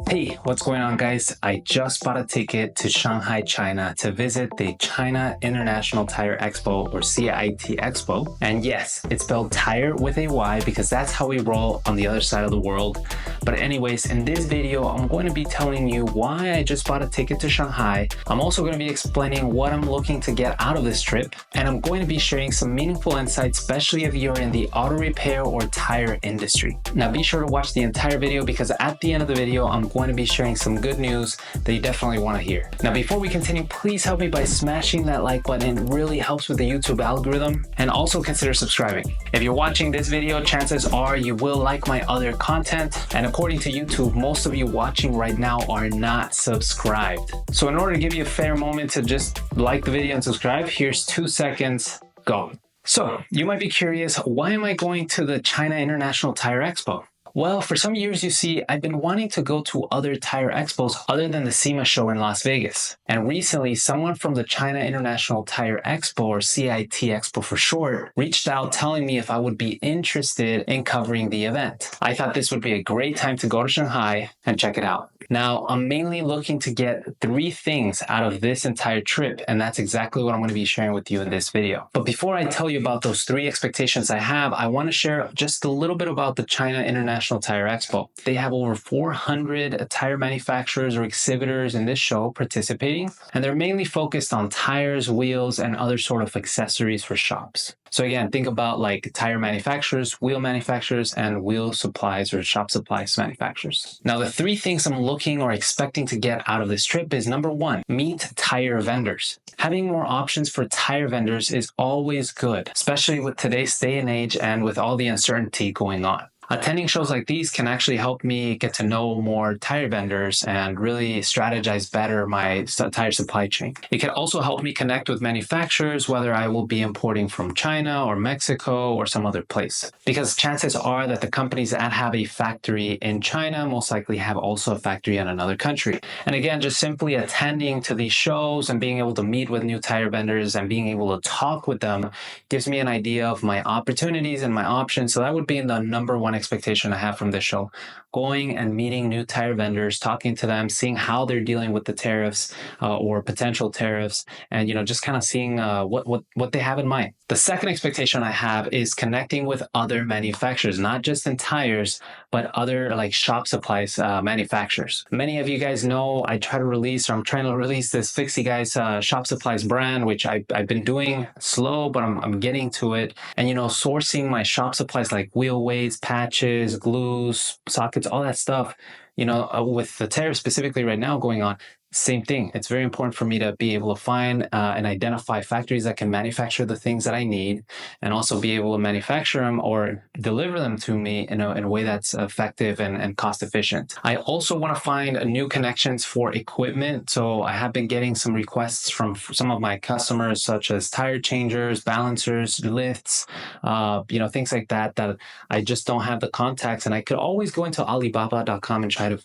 Hey, what's going on, guys? I just bought a ticket to Shanghai, China to visit the China International Tire Expo, or CIT Expo. And yes, it's spelled tire with a Y because that's how we roll on the other side of the world. But anyways, in this video, I'm going to be telling you why I just bought a ticket to Shanghai. I'm also going to be explaining what I'm looking to get out of this trip. And I'm going to be sharing some meaningful insights, especially if you're in the auto repair or tire industry. Now be sure to watch the entire video because at the end of the video, I'm going to be sharing some good news that you definitely want to hear. Now, before we continue, please help me by smashing that like button. It really helps with the YouTube algorithm, and also consider subscribing. If you're watching this video, chances are you will like my other content. And according to YouTube, most of you watching right now are not subscribed. So in order to give you a fair moment to just like the video and subscribe, here's 2 seconds, go. So you might be curious, why am I going to the China International Tire Expo? Well, for some years, you see, I've been wanting to go to other tire expos other than the SEMA show in Las Vegas. And recently, someone from the China International Tire Expo, or CIT Expo for short, reached out telling me if I would be interested in covering the event. I thought this would be a great time to go to Shanghai and check it out. Now, I'm mainly looking to get 3 things out of this entire trip, and that's exactly what I'm going to be sharing with you in this video. But before I tell you about those 3 expectations I have, I want to share just a little bit about the China International Tire Expo. They have over 400 tire manufacturers or exhibitors in this show participating, and they're mainly focused on tires, wheels, and other sort of accessories for shops. So again, think about like tire manufacturers, wheel manufacturers, and wheel supplies or shop supplies manufacturers. Now, the 3 things I'm looking or expecting to get out of this trip is number 1, meet tire vendors. Having more options for tire vendors is always good, especially with today's day and age and with all the uncertainty going on. Attending shows like these can actually help me get to know more tire vendors and really strategize better my tire supply chain. It can also help me connect with manufacturers, whether I will be importing from China or Mexico or some other place. Because chances are that the companies that have a factory in China most likely have also a factory in another country. And again, just simply attending to these shows and being able to meet with new tire vendors and being able to talk with them gives me an idea of my opportunities and my options. So that would be the number 1 expectation I have from this show. Going and meeting new tire vendors, talking to them, seeing how they're dealing with the tariffs or potential tariffs, and just kind of seeing what they have in mind. The second expectation I have is connecting with other manufacturers, not just in tires, but other like shop supplies manufacturers. Many of you guys know I'm trying to release this Fixie Guys shop supplies brand, which I've been doing slow, but I'm getting to it. And sourcing my shop supplies like wheel weights, patches, glues, sockets, all that stuff, with the tariff specifically right now going on, same thing. It's very important for me to be able to find and identify factories that can manufacture the things that I need, and also be able to manufacture them or deliver them to me in a way that's effective and cost efficient. I also want to find new connections for equipment. So I have been getting some requests from some of my customers, such as tire changers, balancers, lifts, things like that I just don't have the contacts, and I could always go into Alibaba.com and try to,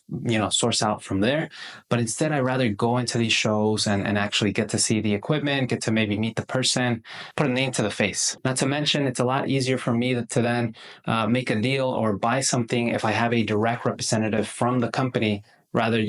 source out from there. But instead, I rather go into these shows and actually get to see the equipment, get to maybe meet the person, put a name to the face. Not to mention, it's a lot easier for me to then make a deal or buy something if I have a direct representative from the company rather,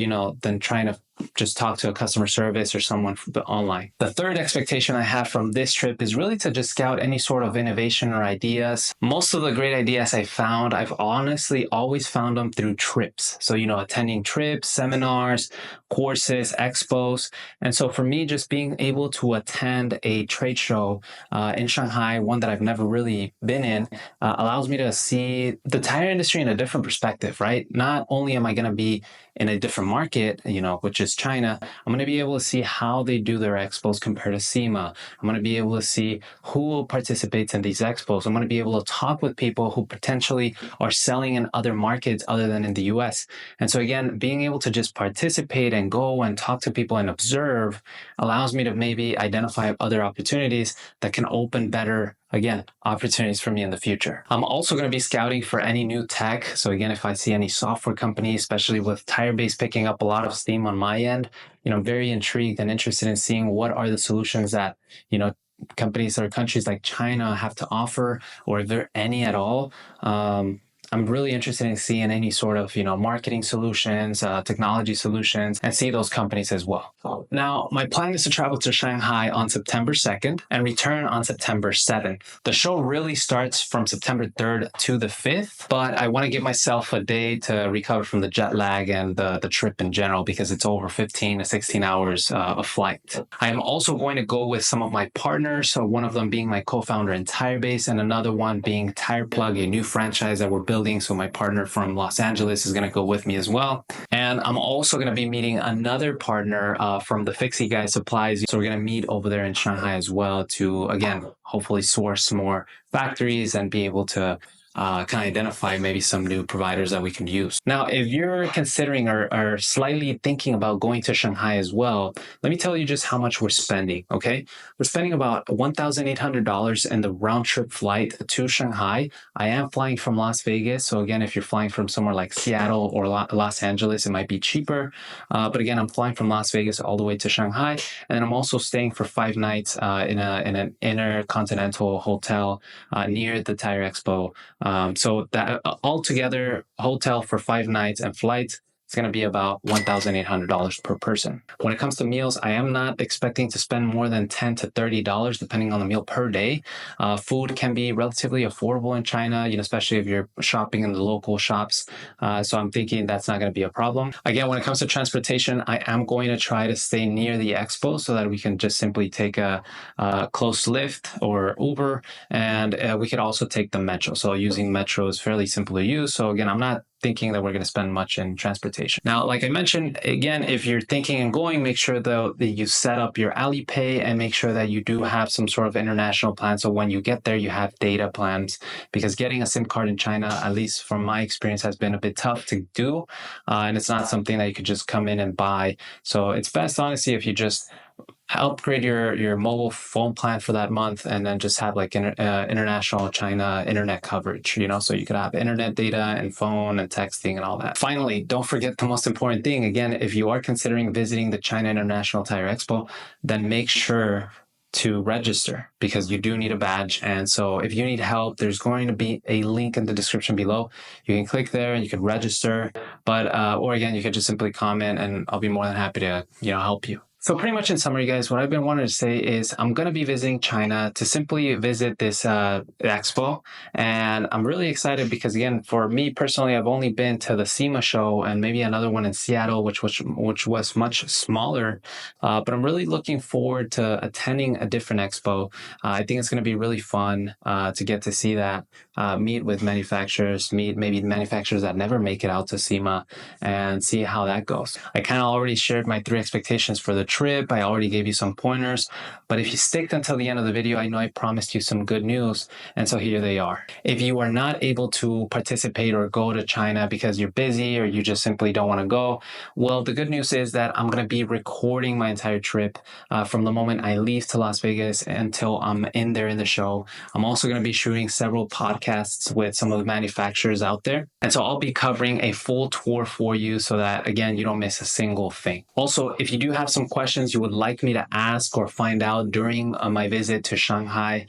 than trying to just talk to a customer service or someone online. The third expectation I have from this trip is really to just scout any sort of innovation or ideas. Most of the great ideas I found, I've honestly always found them through trips. So, attending trips, seminars, courses, expos. And so for me, just being able to attend a trade show in Shanghai, one that I've never really been in, allows me to see the tire industry in a different perspective, right? Not only am I going to be in a different market, which is China, I'm going to be able to see how they do their expos compared to SEMA. I'm going to be able to see who participates in these expos. I'm going to be able to talk with people who potentially are selling in other markets other than in the US. And so again, being able to just participate and go and talk to people and observe allows me to maybe identify other opportunities that can open better, again, opportunities for me in the future. I'm also going to be scouting for any new tech. So again, if I see any software companies, especially with TireBase picking up a lot of steam on my end, I'm very intrigued and interested in seeing what are the solutions that, companies or countries like China have to offer, or if there are any at all. I'm really interested in seeing any sort of, marketing solutions, technology solutions, and see those companies as well. Now, my plan is to travel to Shanghai on September 2nd and return on September 7th. The show really starts from September 3rd to the 5th, but I want to give myself a day to recover from the jet lag and the trip in general, because it's over 15 to 16 hours of flight. I am also going to go with some of my partners, so one of them being my co-founder in TireBase and another one being Tire Plug, a new franchise that we're building. So my partner from Los Angeles is going to go with me as well. And I'm also going to be meeting another partner from the Fixie Guy Supplies. So we're going to meet over there in Shanghai as well to, again, hopefully source more factories and be able to kind of identify maybe some new providers that we can use. Now, if you're considering or slightly thinking about going to Shanghai as well, let me tell you just how much we're spending, okay? We're spending about $1,800 in the round trip flight to Shanghai. I am flying from Las Vegas. So again, if you're flying from somewhere like Seattle or Los Angeles, it might be cheaper. But again, I'm flying from Las Vegas all the way to Shanghai. And then I'm also staying for 5 nights in an intercontinental hotel near the Tire Expo. So that altogether, hotel for 5 nights and flights, it's going to be about $1,800 per person. When it comes to meals, I am not expecting to spend more than $10 to $30 depending on the meal per day. Food can be relatively affordable in China, especially if you're shopping in the local shops. So I'm thinking that's not going to be a problem. Again, when it comes to transportation, I am going to try to stay near the expo so that we can just simply take a close Lyft or Uber, and we could also take the metro. So using metro is fairly simple to use. So again, I'm not thinking that we're going to spend much in transportation. Now, like I mentioned, again, if you're thinking and going, make sure though that you set up your Alipay and make sure that you do have some sort of international plan. So when you get there, you have data plans, because getting a SIM card in China, at least from my experience, has been a bit tough to do. And it's not something that you could just come in and buy. So it's best, honestly, if you just upgrade your mobile phone plan for that month and then just have like international China internet coverage, so you could have internet data and phone and texting and all that. Finally, don't forget the most important thing. Again, if you are considering visiting the China International Tire Expo, then make sure to register, because you do need a badge. And so if you need help, there's going to be a link in the description below. You can click there and you can register, or again, you can just simply comment and I'll be more than happy to, help you. So pretty much in summary, guys, what I've been wanting to say is I'm going to be visiting China to simply visit this expo. And I'm really excited because, again, for me personally, I've only been to the SEMA show and maybe another one in Seattle, which was much smaller. But I'm really looking forward to attending a different expo. I think it's going to be really fun to get to see that, meet with manufacturers, meet maybe manufacturers that never make it out to SEMA, and see how that goes. I kind of already shared my 3 expectations for the trip. I already gave you some pointers, but if you stick until the end of the video, I know I promised you some good news, and so here they are. If you are not able to participate or go to China because you're busy or you just simply don't want to go, well, the good news is that I'm going to be recording my entire trip from the moment I leave to Las Vegas until I'm in there in the show. I'm also going to be shooting several podcasts with some of the manufacturers out there, and so I'll be covering a full tour for you so that, again, you don't miss a single thing. Also, if you do have some questions you would like me to ask or find out during my visit to Shanghai,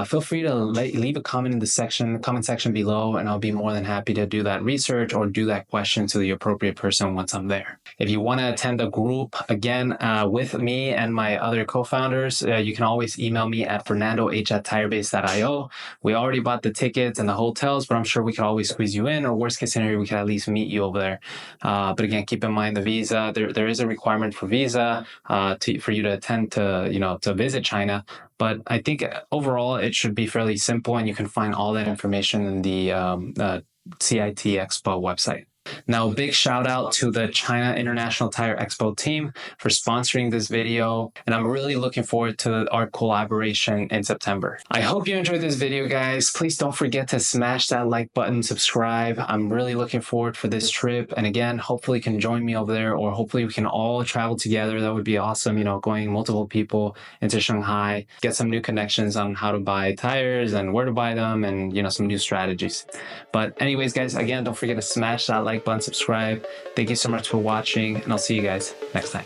feel free to leave a comment in the comment section below, and I'll be more than happy to do that research or do that question to the appropriate person once I'm there. If you want to attend a group, again, with me and my other co-founders, you can always email me at fernandoh@tirebase.io. We already bought the tickets and the hotels, but I'm sure we could always squeeze you in, or worst case scenario, we could at least meet you over there. But again, keep in mind the visa. There is a requirement for visa for you to attend to visit China. But I think overall it should be fairly simple, and you can find all that information in the CIT Expo website. Now, big shout out to the China International Tire Expo team for sponsoring this video, and I'm really looking forward to our collaboration in September. I hope you enjoyed this video, guys. Please don't forget to smash that like button, subscribe. I'm really looking forward for this trip, and again, hopefully you can join me over there, or hopefully we can all travel together. That would be awesome, going multiple people into Shanghai, get some new connections on how to buy tires and where to buy them, and some new strategies. But anyways, guys, again, don't forget to smash that like button, subscribe. Thank you so much for watching, and I'll see you guys next time.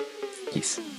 Peace.